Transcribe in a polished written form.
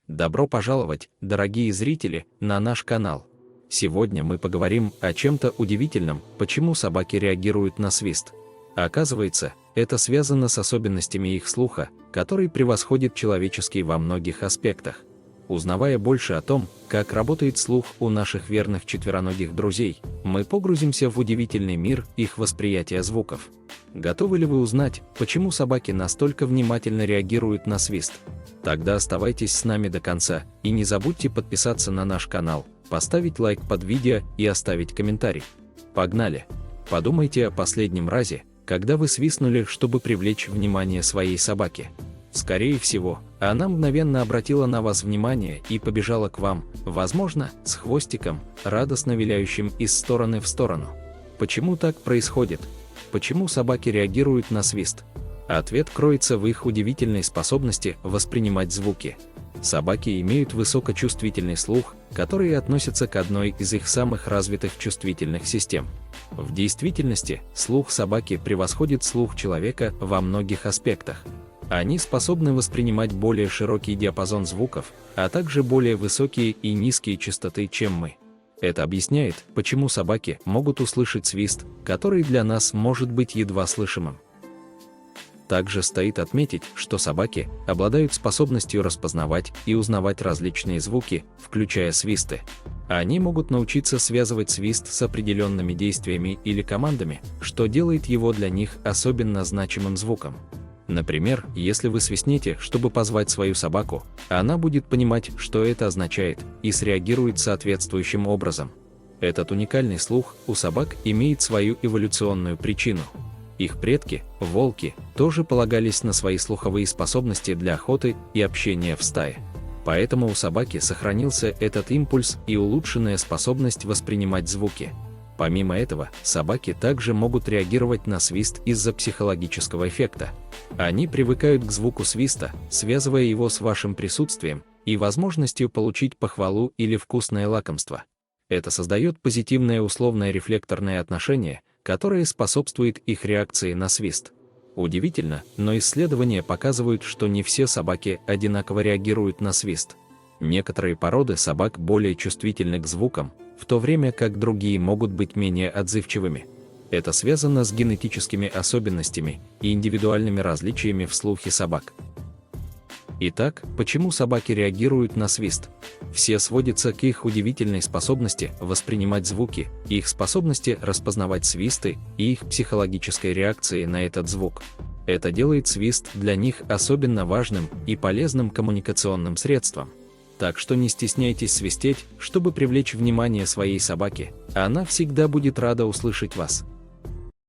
Добро пожаловать, дорогие зрители, на наш канал. Сегодня мы поговорим о чем-то удивительном, почему собаки реагируют на свист. Оказывается, это связано с особенностями их слуха, который превосходит человеческий во многих аспектах. Узнавая больше о том, как работает слух у наших верных четвероногих друзей, мы погрузимся в удивительный мир их восприятия звуков. Готовы ли вы узнать, почему собаки настолько внимательно реагируют на свист? Тогда оставайтесь с нами до конца и не забудьте подписаться на наш канал, поставить лайк под видео и оставить комментарий. Погнали! Подумайте о последнем разе, когда вы свистнули, чтобы привлечь внимание своей собаки. Скорее всего, она мгновенно обратила на вас внимание и побежала к вам, возможно, с хвостиком, радостно виляющим из стороны в сторону. Почему так происходит? Почему собаки реагируют на свист? Ответ кроется в их удивительной способности воспринимать звуки. Собаки имеют высокочувствительный слух, который относится к одной из их самых развитых чувствительных систем. В действительности, слух собаки превосходит слух человека во многих аспектах. Они способны воспринимать более широкий диапазон звуков, а также более высокие и низкие частоты, чем мы. Это объясняет, почему собаки могут услышать свист, который для нас может быть едва слышимым. Также стоит отметить, что собаки обладают способностью распознавать и узнавать различные звуки, включая свисты. Они могут научиться связывать свист с определенными действиями или командами, что делает его для них особенно значимым звуком. Например, если вы свистнете, чтобы позвать свою собаку, она будет понимать, что это означает, и среагирует соответствующим образом. Этот уникальный слух у собак имеет свою эволюционную причину. Их предки, волки, тоже полагались на свои слуховые способности для охоты и общения в стае. Поэтому у собаки сохранился этот импульс и улучшенная способность воспринимать звуки. Помимо этого, собаки также могут реагировать на свист из-за психологического эффекта. Они привыкают к звуку свиста, связывая его с вашим присутствием и возможностью получить похвалу или вкусное лакомство. Это создает позитивное условное рефлекторное отношение, которое способствует их реакции на свист. Удивительно, но исследования показывают, что не все собаки одинаково реагируют на свист. Некоторые породы собак более чувствительны к звукам, в то время как другие могут быть менее отзывчивыми. Это связано с генетическими особенностями и индивидуальными различиями в слухе собак. Итак, почему собаки реагируют на свист? Все сводится к их удивительной способности воспринимать звуки, их способности распознавать свисты и их психологической реакции на этот звук. Это делает свист для них особенно важным и полезным коммуникационным средством. Так что не стесняйтесь свистеть, чтобы привлечь внимание своей собаки, она всегда будет рада услышать вас.